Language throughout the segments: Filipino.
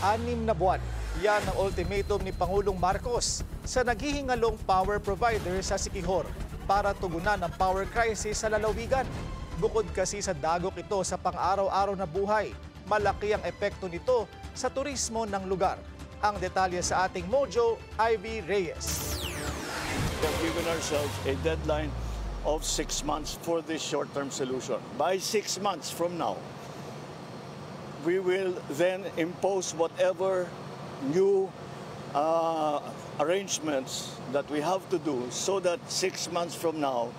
6 na buwan. Yan ang ultimatum ni Pangulong Marcos sa naghihingalong power provider sa Siquijor para tugunan ang power crisis sa lalawigan. Bukod kasi sa dagok ito sa pang-araw-araw na buhay, malaki ang epekto nito sa turismo ng lugar. Ang detalye sa ating Mojo, Ivy Reyes. We have given ourselves a deadline of 6 months for this short-term solution. By 6 months from now, we will then impose whatever new arrangements that we have to do so that 6 months from now,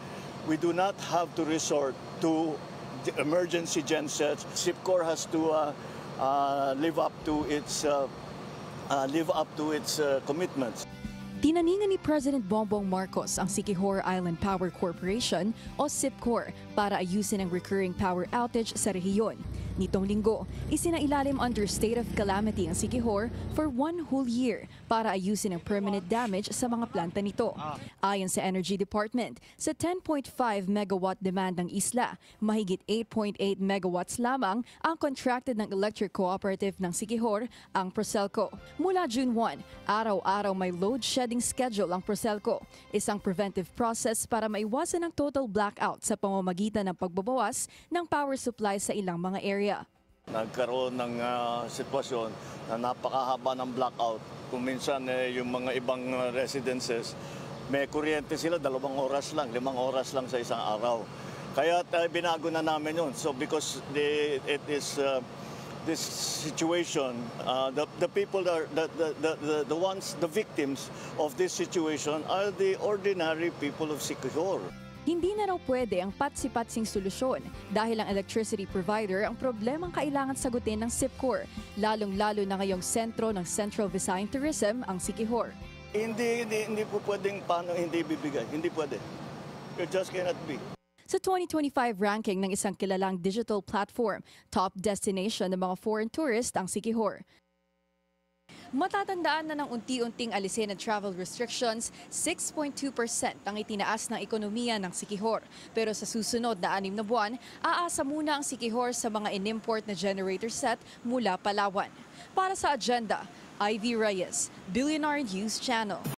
we do not have to resort to the emergency gensets. SIPCOR has to live up to its commitments. Tinaningan ni President Bongbong Marcos ang Siquijor Island Power Corporation o SIPCOR para ayusin ang recurring power outage sa rehiyon. Nitong linggo, isinailalim under state of calamity ang Siquijor for 1 whole year para ayusin ang permanent damage sa mga planta nito. Ayon sa Energy Department, sa 10.5 megawatt demand ng isla, mahigit 8.8 megawatts lamang ang contracted ng electric cooperative ng Siquijor, ang Procelco. Mula June 1, araw-araw may load shedding schedule ang Procelco, isang preventive process para maiwasan ang total blackout sa pamamagitan ng pagbabawas ng power supply sa ilang mga area. Nagkaroon ng sitwasyon na napakahaba ng blackout. Kung minsan yung mga ibang residences, may kuryente sila 2 oras lang, 5 oras lang sa isang araw. Kaya binago na namin yun. So because it is this situation, the people are the ones, the victims of this situation are the ordinary people of Siquijor. Hindi na raw pwede ang patsi-patsing solusyon dahil ang electricity provider ang problemang kailangan sagutin ng SIPCOR, lalong-lalo na ngayong sentro ng Central Visayan Tourism ang Siquijor. Hindi po pwedeng paano hindi bibigay. Hindi pwede. It just cannot be. Sa 2025 ranking ng isang kilalang digital platform, top destination ng mga foreign tourist ang Siquijor. Matatandaan na ng unti-unting alisin ng travel restrictions, 6.2% ang itinaas ng ekonomiya ng Siquijor. Pero sa susunod na 6 na buwan, aasa muna ang Siquijor sa mga inimport na generator set mula Palawan. Para sa agenda, Ivy Reyes, Billionaire News Channel.